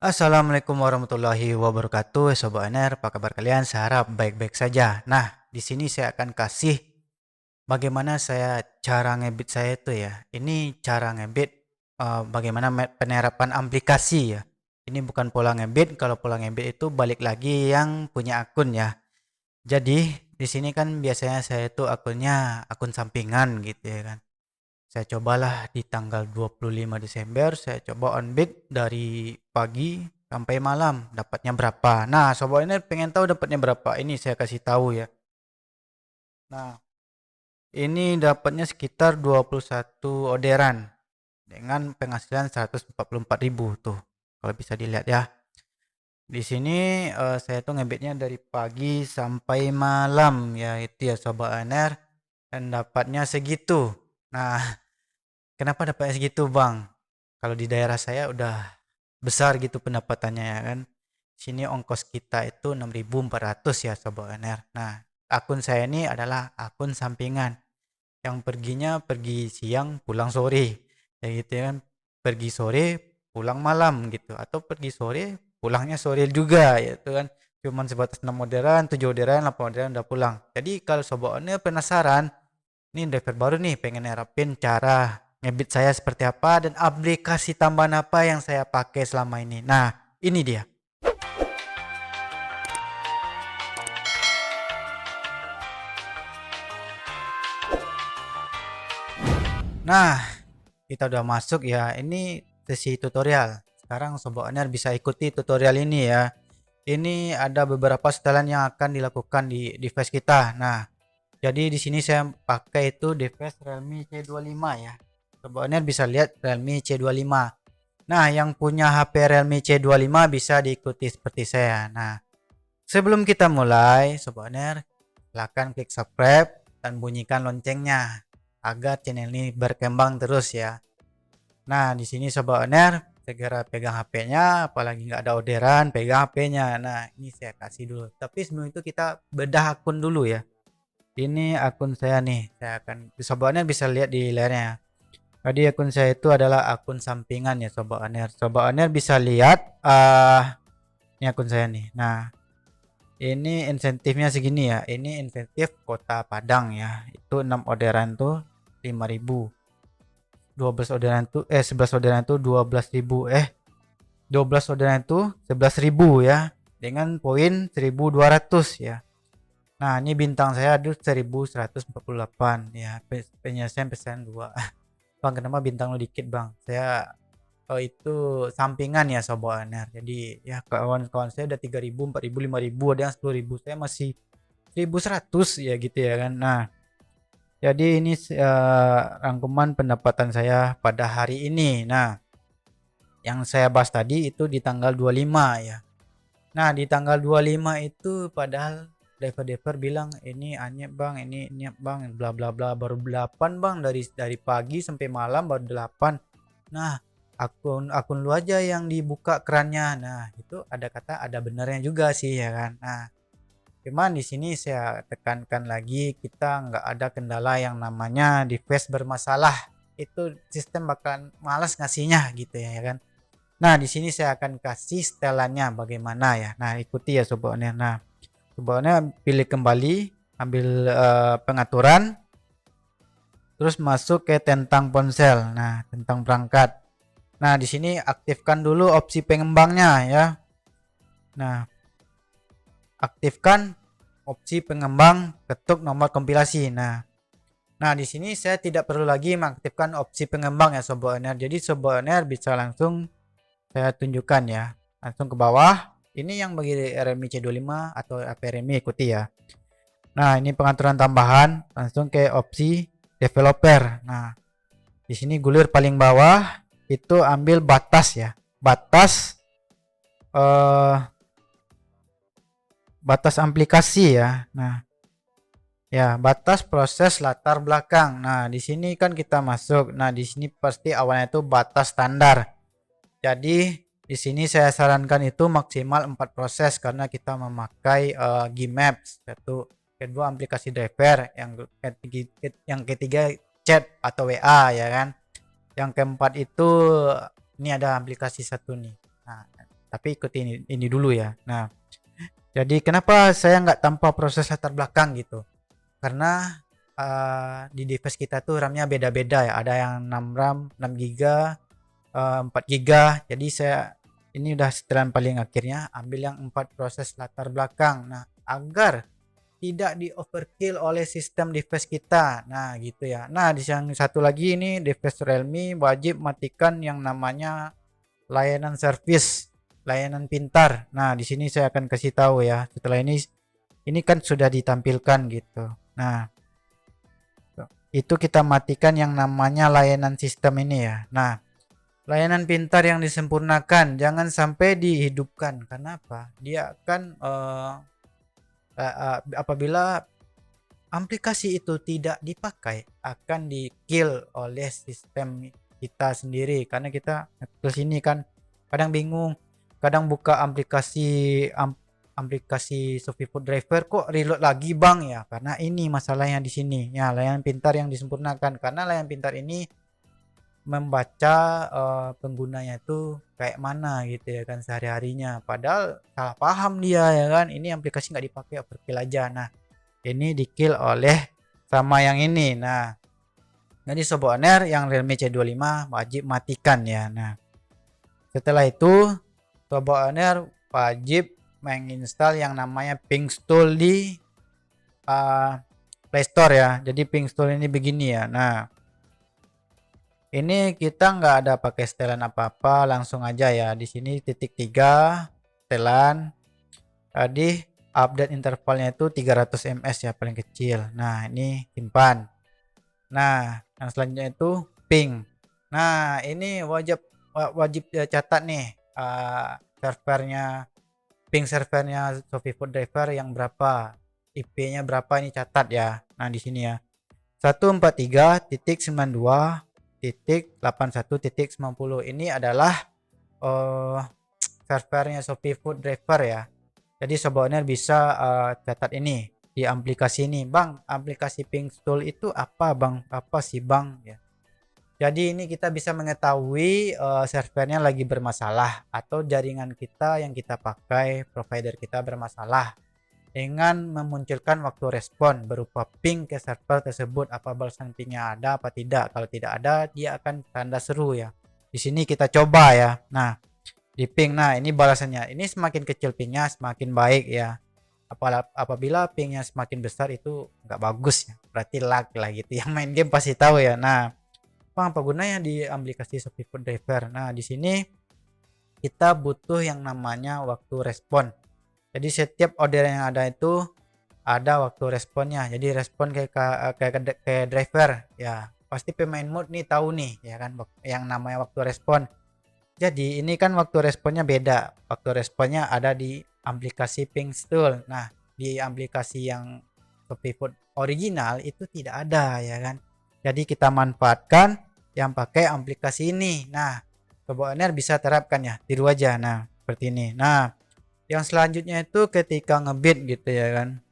Assalamualaikum warahmatullahi wabarakatuh, Sobat NR. Apa kabar kalian? Saya harap baik-baik saja. Nah, di sini saya akan kasih bagaimana saya cara ngebit saya itu ya. Ini cara ngebit bagaimana penerapan aplikasi ya. Ini bukan pola ngebit. Kalau pola ngebit itu balik lagi yang punya akun ya. Jadi di sini kan biasanya saya itu akunnya akun sampingan gitu ya kan. Saya cobalah di tanggal 25 Desember, saya coba on bid dari pagi sampai malam, dapatnya berapa. Nah, sobat ini pengen tahu dapatnya berapa. Ini saya kasih tahu ya. Nah, ini dapatnya sekitar 21 orderan dengan penghasilan 144.000 tuh. Kalau bisa dilihat ya. Di sini saya tuh ngebitnya dari pagi sampai malam ya, itu ya sobat ANR, dan dapatnya segitu. Nah, kenapa dapatnya segitu, Bang? Kalau di daerah saya udah besar gitu pendapatannya ya kan. Sini ongkos kita itu 6.400 ya Sobat NR. Nah, akun saya ini adalah akun sampingan yang perginya pergi siang pulang sore. Ya gitu ya kan. Pergi sore pulang malam gitu, atau pergi sore pulangnya sore juga ya itu kan. Cuman sebatas 6 orderan, 7 orderan, 8 orderan udah pulang. Jadi kalau Sobat NR penasaran, ini driver baru nih pengen nerapin cara ngebit saya seperti apa dan aplikasi tambahan apa yang saya pakai selama ini. Nah, ini dia. Nah, kita udah masuk ya. Ini sesi tutorial. Sekarang Sobat Owner bisa ikuti tutorial ini ya. Ini ada beberapa setelan yang akan dilakukan di device kita. Nah, jadi di sini saya pakai itu device Realme C25 ya. Sobat Owner bisa lihat Realme C25. Nah, yang punya HP Realme C25 bisa diikuti seperti saya. Nah, sebelum kita mulai, Sobat Owner, silahkan klik subscribe dan bunyikan loncengnya agar channel ini berkembang terus ya. Nah, di sini Sobat Owner, segera pegang HP-nya, apalagi nggak ada orderan, pegang HP-nya. Nah, ini saya kasih dulu. Tapi sebelum itu kita bedah akun dulu ya. Ini akun saya nih, saya akan Sobat Owner bisa lihat di layarnya. Jadi akun saya itu adalah akun sampingan ya Sobat Owner. Sobat Owner bisa lihat ini akun saya nih. Nah, ini insentifnya segini ya. Ini insentif Kota Padang ya. Itu 6 orderan tuh 5.000. 12 orderan tuh 11 orderan tuh 12.000. 12 orderan itu 11.000 ya. Dengan poin 1.200 ya. Nah, ini bintang saya ada 1.148 ya. Penyelesaian pesan 2. Bang, kenapa bintang lo dikit, Bang? Saya itu sampingan ya Sobat Owner. Jadi ya kawan-kawan saya udah 3.000, 4.000, 5.000, ada yang 10.000. Saya masih 1.100 ya gitu ya kan. Nah, jadi ini rangkuman pendapatan saya pada hari ini. Nah, yang saya bahas tadi itu di tanggal 25 ya. Nah, di tanggal 25 itu padahal driver-driver bilang ini anyep bang, ini anyep bang, bla bla bla, baru 8 bang, dari pagi sampai malam baru 8. Nah, akun lu aja yang dibuka kerannya. Nah, itu ada kata ada benernya juga sih ya kan. Nah, cuman di sini saya tekankan lagi, kita nggak ada kendala yang namanya device bermasalah. Itu sistem bakalan malas ngasihnya gitu ya kan. Nah, di sini saya akan kasih setelannya bagaimana ya. Nah, ikuti ya sobatnya. Nah, sobatnya pilih kembali, ambil pengaturan, terus masuk ke tentang ponsel. Nah, tentang perangkat. Nah, di sini aktifkan dulu opsi pengembangnya ya. Nah, aktifkan opsi pengembang, ketuk nomor kompilasi. Nah, di sini saya tidak perlu lagi mengaktifkan opsi pengembang ya Sobat Owner. Jadi Sobat Owner bisa langsung saya tunjukkan ya. Langsung ke bawah. Ini yang bagi RMI C25 atau RMI ikuti ya. Nah, ini pengaturan tambahan, langsung ke opsi developer. Nah, di sini gulir paling bawah itu ambil batas ya. Batas aplikasi ya. Nah, ya, batas proses latar belakang. Nah, di sini kan kita masuk. Nah, di sini pasti awalnya itu batas standar. Jadi di sini saya sarankan itu maksimal 4 proses karena kita memakai Gmaps. Satu, kedua aplikasi driver, yang ketiga chat atau WA ya kan. Yang keempat itu ini ada aplikasi satu nih. Nah, tapi ikuti ini dulu ya. Nah, jadi kenapa saya nggak tanpa proses latar belakang gitu? Karena di device kita tuh RAM-nya beda-beda ya. Ada yang 6 RAM, 6 GB, 4 GB. Jadi saya ini udah setelan paling akhirnya ambil yang 4 proses latar belakang. Nah, agar tidak di overkill oleh sistem device kita. Nah, gitu ya. Nah, di yang satu lagi ini device Realme wajib matikan yang namanya layanan service, layanan pintar. Nah, di sini saya akan kasih tahu ya. Setelah ini kan sudah ditampilkan gitu. Nah, itu kita matikan yang namanya layanan sistem ini ya. Nah, layanan pintar yang disempurnakan jangan sampai dihidupkan. Kenapa? Dia akan apabila aplikasi itu tidak dipakai akan di kill oleh sistem kita sendiri, karena kita ke sini kan kadang bingung, kadang buka aplikasi Shopee Food Driver kok reload lagi bang ya, karena ini masalahnya di sini ya. Layanan pintar yang disempurnakan, karena layanan pintar ini membaca penggunanya itu kayak mana gitu ya kan sehari-harinya, padahal salah paham dia ya kan, ini aplikasi nggak dipakai overkill aja. Nah, ini di kill oleh sama yang ini. Nah, jadi Sobat Owner yang Realme C25 wajib matikan ya. Nah, setelah itu Sobat Owner wajib menginstal yang namanya Pinkstool di Play Store ya. Jadi Pinkstool ini begini ya. Nah, ini kita nggak ada pakai setelan apa-apa, langsung aja ya. Di sini titik 3 setelan. Tadi update intervalnya itu 300 ms ya paling kecil. Nah, ini simpan. Nah, yang selanjutnya itu ping. Nah, ini wajib catat nih servernya, ping servernya Shopee Food Driver yang berapa, IP-nya berapa, ini catat ya. Nah, di sini ya 143.92.81.90 ini adalah servernya Shopee Food Driver ya. Jadi Sobat Owner bisa catat ini di aplikasi ini. Bang, aplikasi Pinkstool itu apa bang? Apa sih bang ya? Jadi ini kita bisa mengetahui servernya lagi bermasalah atau jaringan kita yang kita pakai provider kita bermasalah, dengan memunculkan waktu respon berupa ping ke server tersebut. Apa balasan pingnya ada apa tidak? Kalau tidak ada, dia akan tanda seru ya. Di sini kita coba ya. Nah, di ping, nah ini balasannya, ini semakin kecil pingnya semakin baik ya. Apabila pingnya semakin besar itu nggak bagus ya, berarti lag lah gitu. Yang main game pasti tahu ya. Nah, apa gunanya di aplikasi Shopee Food Driver? Nah, di sini kita butuh yang namanya waktu respon. Jadi setiap order yang ada itu ada waktu responnya. Jadi respon kayak driver ya. Pasti pemain mode nih tahu nih ya kan yang namanya waktu respon. Jadi ini kan waktu responnya beda. Waktu responnya ada di aplikasi Pinkstool. Nah, di aplikasi yang Shopee Food original itu tidak ada ya kan. Jadi kita manfaatkan yang pakai aplikasi ini. Nah, Sobat Owner bisa terapkan ya, tiru aja. Nah, seperti ini. Nah, yang selanjutnya itu ketika ngebit gitu ya kan.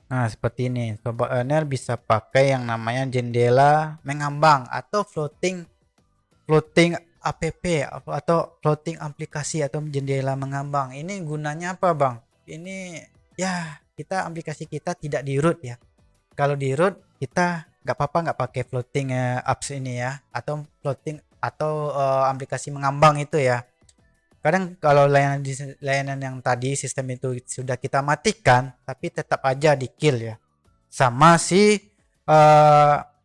Nah, seperti ini. Sobat Owner bisa pakai yang namanya jendela mengambang atau floating app atau floating aplikasi atau jendela mengambang. Ini gunanya apa bang? Ini ya kita aplikasi kita tidak di root ya. Kalau di root kita nggak apa-apa nggak pakai floating apps ini ya, atau floating atau aplikasi mengambang itu ya. Kadang kalau layanan yang tadi sistem itu sudah kita matikan, tapi tetap aja di kill ya sama si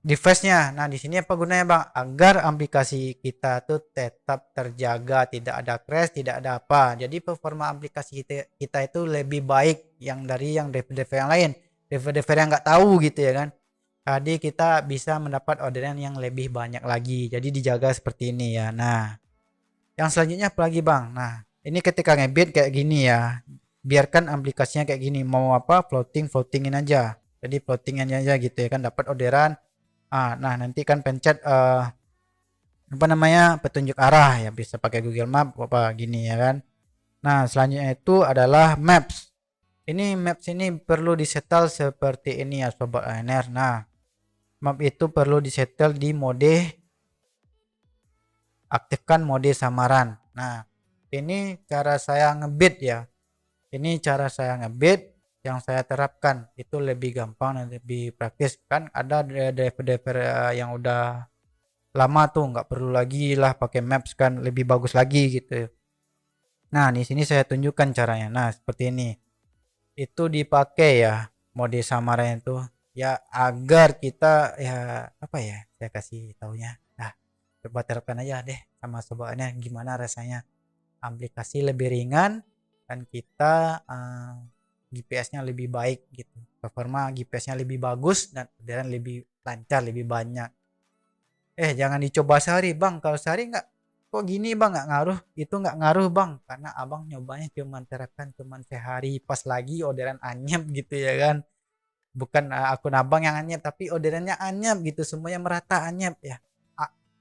device-nya. Nah, di sini apa gunanya bang? Agar aplikasi kita tuh tetap terjaga, tidak ada crash, tidak ada apa. Jadi performa aplikasi kita itu lebih baik yang dari yang developer yang lain, developer yang nggak tahu gitu ya kan. Tadi kita bisa mendapat orderan yang lebih banyak lagi. Jadi dijaga seperti ini ya. Nah, yang selanjutnya apa lagi bang? Nah, ini ketika ngebit kayak gini ya, biarkan aplikasinya kayak gini. Mau apa? Floatingin aja. Jadi floatingin aja gitu ya kan, dapat orderan. Nah nanti kan pencet apa namanya petunjuk arah ya, bisa pakai Google Map apa gini ya kan. Nah, selanjutnya itu adalah Maps. Ini Maps ini perlu disetel seperti ini ya Sobat Owner. Nah, map itu perlu disetel di mode, aktifkan mode samaran. Nah, ini cara saya ngebit ya. Ini cara saya ngebit yang saya terapkan itu lebih gampang dan lebih praktis. Kan ada driver-driver yang udah lama tuh nggak perlu lagi lah pakai maps kan lebih bagus lagi gitu. Nah, di sini saya tunjukkan caranya. Nah, seperti ini. Itu dipakai ya mode samaran itu ya agar kita ya apa ya? Saya kasih taunya. Nah, coba terapkan aja deh sama sobatnya gimana rasanya. Aplikasi lebih ringan dan kita GPS-nya lebih baik gitu. Performa GPS-nya lebih bagus dan lebih lancar, lebih banyak. Jangan dicoba sehari bang, kalau sehari nggak kok gini bang nggak ngaruh, itu nggak ngaruh bang karena abang nyobanya cuman terapkan cuman sehari pas lagi orderan anyep gitu ya kan, bukan akun abang yang anyep tapi orderannya anyep gitu semuanya merata anyep ya.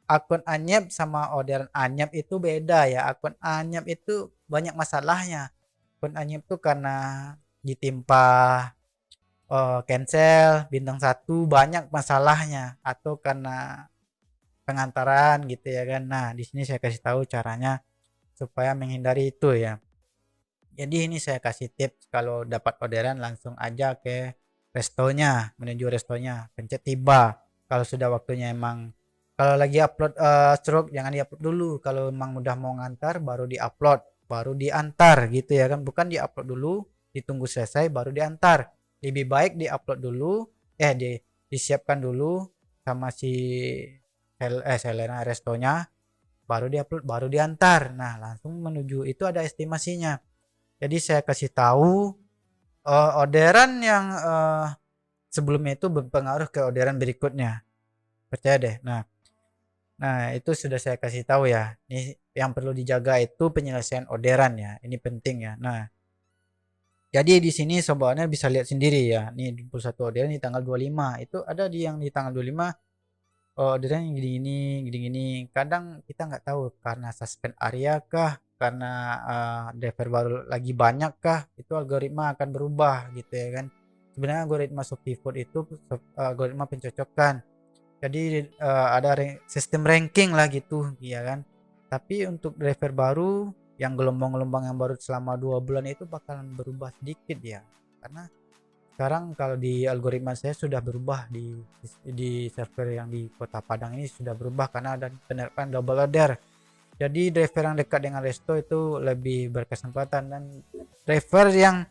Akun anyep sama orderan anyep itu beda ya, akun anyep itu banyak masalahnya. Akun anyep tuh karena ditimpa cancel bintang satu banyak masalahnya atau karena pengantaran gitu ya kan. Nah, di sini saya kasih tahu caranya supaya menghindari itu ya. Jadi ini saya kasih tips kalau dapat orderan langsung aja ke restonya, menuju restonya, pencet tiba. Kalau sudah waktunya emang kalau lagi upload stroke jangan diupload dulu. Kalau emang udah mau ngantar baru diupload, baru diantar gitu ya kan. Bukan diupload dulu, ditunggu selesai baru diantar. Lebih baik diupload dulu, disiapkan dulu sama si Selena restonya baru diupload baru diantar. Nah, langsung menuju itu ada estimasinya. Jadi saya kasih tahu orderan yang sebelumnya itu berpengaruh ke orderan berikutnya. Percaya deh. Nah, itu sudah saya kasih tahu ya. Ini yang perlu dijaga itu penyelesaian orderan ya. Ini penting ya. Nah, jadi di sini sobatnya bisa lihat sendiri ya. Nih 21 orderan di tanggal 25. Itu ada di yang di tanggal 25 orderan yang gini-gini. Kadang kita nggak tahu karena suspend area kah, karena driver baru lagi banyak kah, itu algoritma akan berubah gitu ya kan. Sebenarnya algoritma Shopee Food itu algoritma pencocokan. Jadi ada sistem ranking lah gitu ya kan. Tapi untuk driver baru yang gelombang-gelombang yang baru selama 2 bulan itu bakalan berubah sedikit ya. Karena sekarang kalau di algoritma saya sudah berubah di server yang di Kota Padang ini sudah berubah karena ada penerapan double order. Jadi driver yang dekat dengan resto itu lebih berkesempatan dan driver yang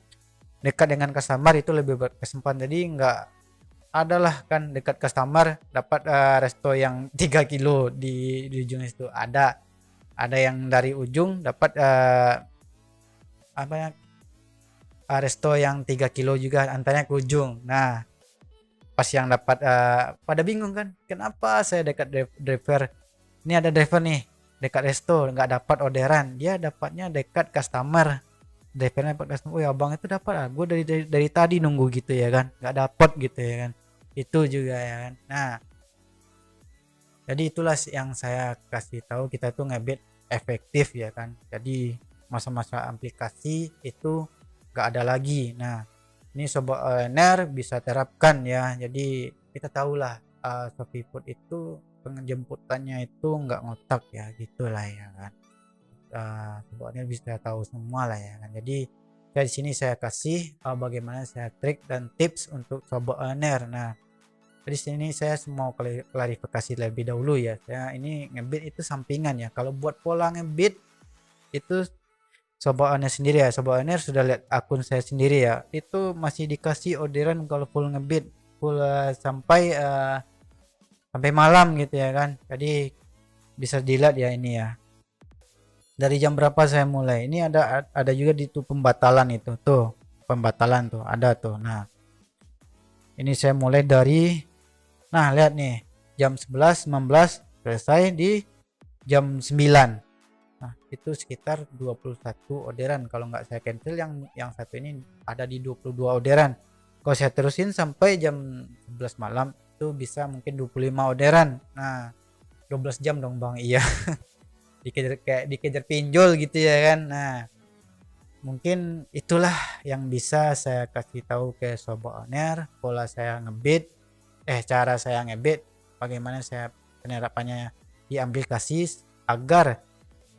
dekat dengan customer itu lebih berkesempatan. Jadi enggak adalah kan dekat customer dapat resto yang 3 kilo di ujung itu ada yang dari ujung dapat apa ya resto yang 3 kilo juga antaranya ke ujung. Nah, pas yang dapat pada bingung kan kenapa saya dekat driver, ini ada driver nih dekat resto nggak dapat orderan, dia dapatnya dekat customer, drivernya dapat customer. Oh ya abang itu dapat gue dari tadi nunggu gitu ya kan nggak dapat gitu ya kan, itu juga ya kan. Nah, jadi itulah yang saya kasih tahu kita tuh ngebit efektif ya kan. Jadi masa-masa aplikasi itu nggak ada lagi. Nah, ini sobat owner bisa terapkan ya. Jadi kita tahulah Shopee Food itu penjemputannya itu nggak ngotak ya gitulah ya kan. Sobat owner bisa tahu semua lah ya kan. Jadi dari sini saya kasih bagaimana saya trik dan tips untuk sobat owner. Nah, di sini saya mau klarifikasi lebih dahulu ya. Saya ini ngebit itu sampingan ya. Kalau buat pola ngebit itu sobat owner sendiri ya. Sobat owner sudah lihat akun saya sendiri ya. Itu masih dikasih orderan kalau full ngebit full sampai malam gitu ya kan. Jadi bisa dilihat ya ini ya. Dari jam berapa saya mulai. Ini ada juga di tuh pembatalan itu tuh. Pembatalan tuh ada tuh. Nah, ini saya mulai dari nah lihat nih jam 11.19 selesai di jam 9. Nah, itu sekitar 21 orderan kalau nggak saya cancel yang satu ini ada di 22 orderan. Kalau saya terusin sampai jam 11 malam itu bisa mungkin 25 orderan. Nah, 12 jam dong Bang. Iya. dikejar pinjol gitu ya kan. Nah, mungkin itulah yang bisa saya kasih tahu ke sobat owner pola saya ngebit cara saya ngebit bagaimana saya penerapannya di aplikasi agar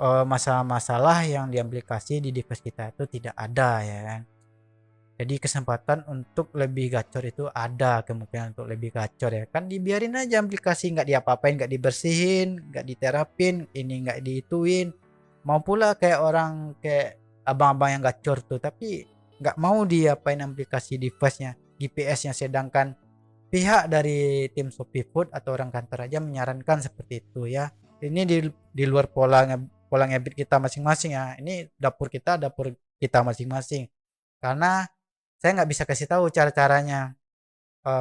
masalah-masalah yang di aplikasi di device kita itu tidak ada ya kan. Jadi kesempatan untuk lebih gacor itu ada, kemungkinan untuk lebih gacor ya kan, dibiarin aja aplikasi nggak diapa-apain, nggak dibersihin, nggak diterapin, ini nggak diituin. Mau pula kayak orang kayak abang-abang yang gacor tuh, tapi nggak mau diapain aplikasi device-nya, GPS-nya, sedangkan pihak dari tim Shopee Food atau orang kantor aja menyarankan seperti itu ya. Ini di luar pola ngebit kita masing-masing ya. Ini dapur kita masing-masing. Karena saya nggak bisa kasih tahu cara-caranya.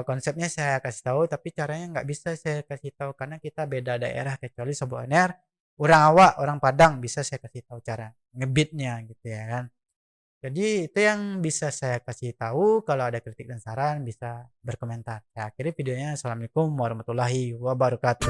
Konsepnya saya kasih tahu, tapi caranya nggak bisa saya kasih tahu karena kita beda daerah, kecuali Sobat Aner, orang Awak, orang Padang bisa saya kasih tahu cara ngebitnya gitu ya kan. Jadi itu yang bisa saya kasih tahu. Kalau ada kritik dan saran bisa berkomentar. Saya akhiri videonya. Assalamualaikum warahmatullahi wabarakatuh.